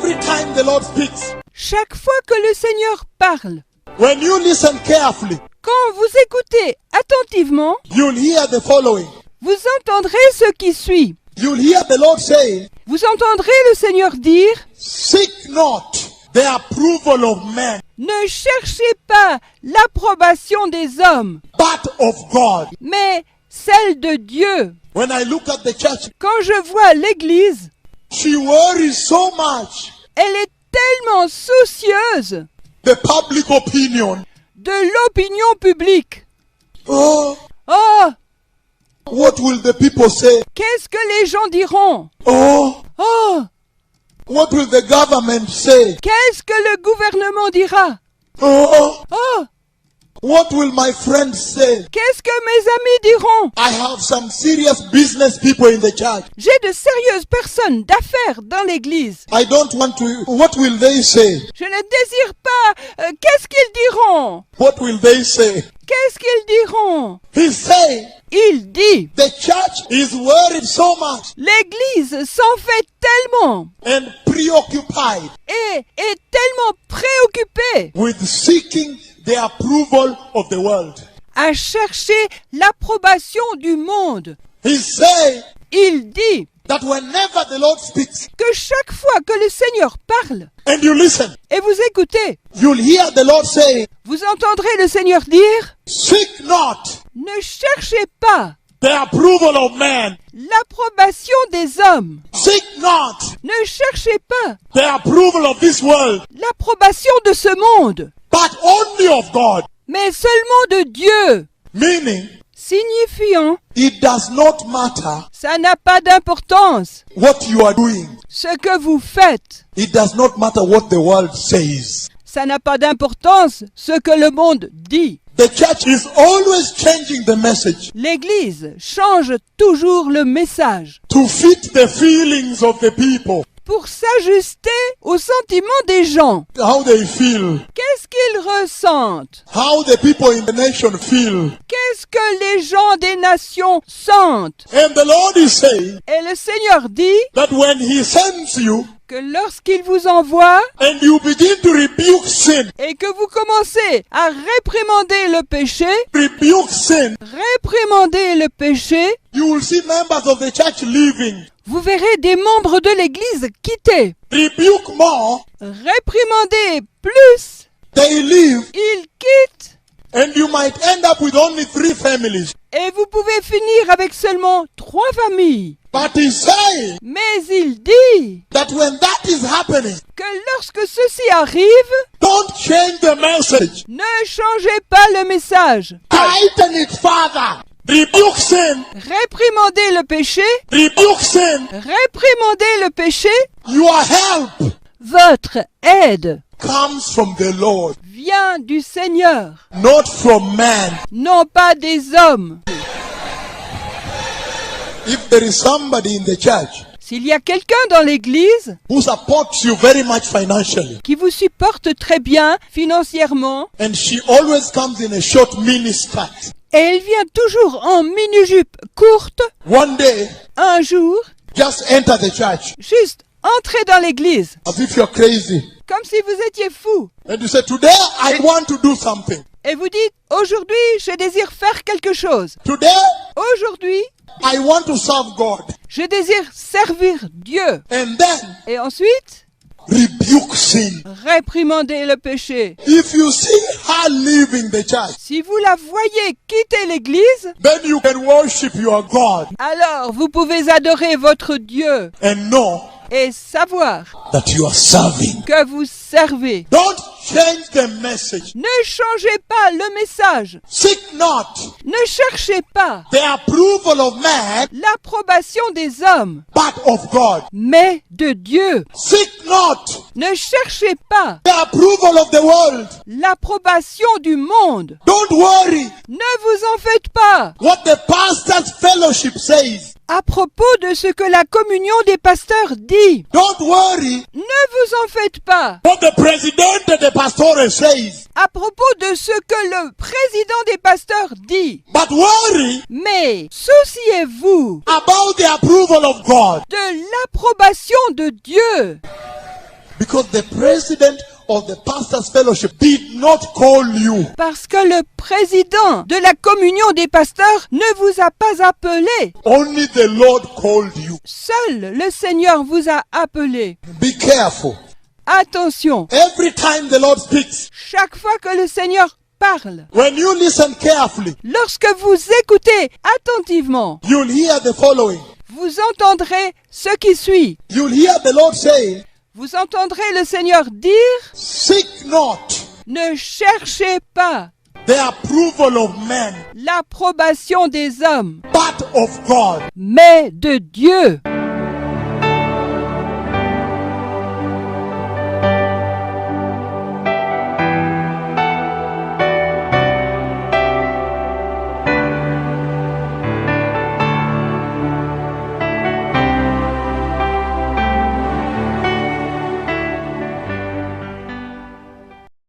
Every time the Lord speaks, Chaque fois que le Seigneur parle, when you listen carefully, quand vous écoutez attentivement, you'll hear the following. vous entendrez ce qui suit. You'll hear the Lord saying, Vous entendrez le Seigneur dire, seek not the approval of men, ne cherchez pas l'approbation des hommes, but of God. mais celle de Dieu. When I look at the church, Quand je vois l'Église, she worries so much. elle est tellement soucieuse The public opinion. de l'opinion publique. Oh, Oh, what will the people say? qu'est-ce que les gens diront? Oh, Oh, what will the government say? qu'est-ce que le gouvernement dira? Oh, Oh, what will my friends say? qu'est-ce que mes amis diront? I have some serious business people in the church. J'ai de sérieuses personnes d'affaires dans l'église. I don't want to. What will they say? Je ne désire pas. Qu'est-ce qu'ils diront? What will they say? Qu'est-ce qu'ils diront? He's saying Il dit, the church is worried so much l'église s'en fait tellement and preoccupied et est tellement préoccupée with seeking the approval of the world. à chercher l'approbation du monde. He's saying Il dit that whenever the Lord speaks que chaque fois que le Seigneur parle and you listen, et vous écoutez, you'll hear the Lord saying, vous entendrez le Seigneur dire, seek not ne cherchez pas the approval of man. l'approbation des hommes. Seek not Ne cherchez pas the approval of this world, l'approbation de ce monde, but only of God. mais seulement de Dieu. Meaning, Signifiant, it does not matter ça n'a pas d'importance what you are doing. ce que vous faites. It does not matter what the world says. Ça n'a pas d'importance ce que le monde dit. The church is always changing the message L'Église change toujours le message to fit the feelings of the people, pour s'ajuster aux sentiments des gens. how they feel, Qu'est-ce qu'ils ressentent? how the people in the nation feel. Qu'est-ce que les gens des nations sentent? And the Lord is saying Et le Seigneur dit that when He sends you que lorsqu'il vous envoie and you begin to rebuke sin, et que vous commencez à réprimander le péché, you will see members of the church leaving. vous verrez des membres de l'Église quitter. Rebuke more, Réprimander plus, they leave, ils quittent. and you might end up with only 3 families. Et vous pouvez finir avec seulement 3 familles. But He's saying Mais il dit that when that is happening, que lorsque ceci arrive, don't change the message. ne changez pas le message. Tighten it further. Rebuke sin. Réprimandez le péché, Rebuke sin. réprimandez le péché. Your help Votre aide comes from the Lord, vient du Seigneur, not from man. non pas des hommes. If there is somebody in the church S'il y a quelqu'un dans l'Église who supports you very much financially, qui vous supporte très bien financièrement, and she always comes in a short miniskirt, et elle vient toujours en mini-jupe courte, one day, un jour, just enter the church juste entrez dans l'église, as if you're crazy. comme si vous étiez fou. And you say, today I want to do something. Et vous dites, aujourd'hui, je désire faire quelque chose. Today Aujourd'hui, I want to serve God. je désire servir Dieu. And then Et ensuite, rebuke sin. réprimandez le péché. If you see her leaving the church, Si vous la voyez quitter l'église, then you can worship your God alors vous pouvez adorer votre Dieu and know et savoir that you are serving. que vous servez. Don't change the message. Ne changez pas le message. Seek not Ne cherchez pas the approval of man, l'approbation des hommes, but of God. mais de Dieu. Seek not Ne cherchez pas the approval of the world. l'approbation du monde. Don't worry Ne vous en faites pas what the pastor's fellowship says. à propos de ce que la communion des pasteurs dit. Don't worry Ne vous en faites pas what the president of the pastorate says. à propos de ce que le président des pasteurs dit. But worry Mais souciez-vous about the approval of God. de l'approbation de Dieu. Because the president of the pastors fellowship did not call you. Parce que le président de la communion des pasteurs ne vous a pas appelé. Only the Lord called you. Seul le Seigneur vous a appelé. Be careful. Attention, Every time the Lord speaks, chaque fois que le Seigneur parle, when you listen carefully, lorsque vous écoutez attentivement, you'll hear the following. vous entendrez ce qui suit. You'll hear the Lord saying, Vous entendrez le Seigneur dire, seek not ne cherchez pas the approval of men, l'approbation des hommes, but of God. mais de Dieu.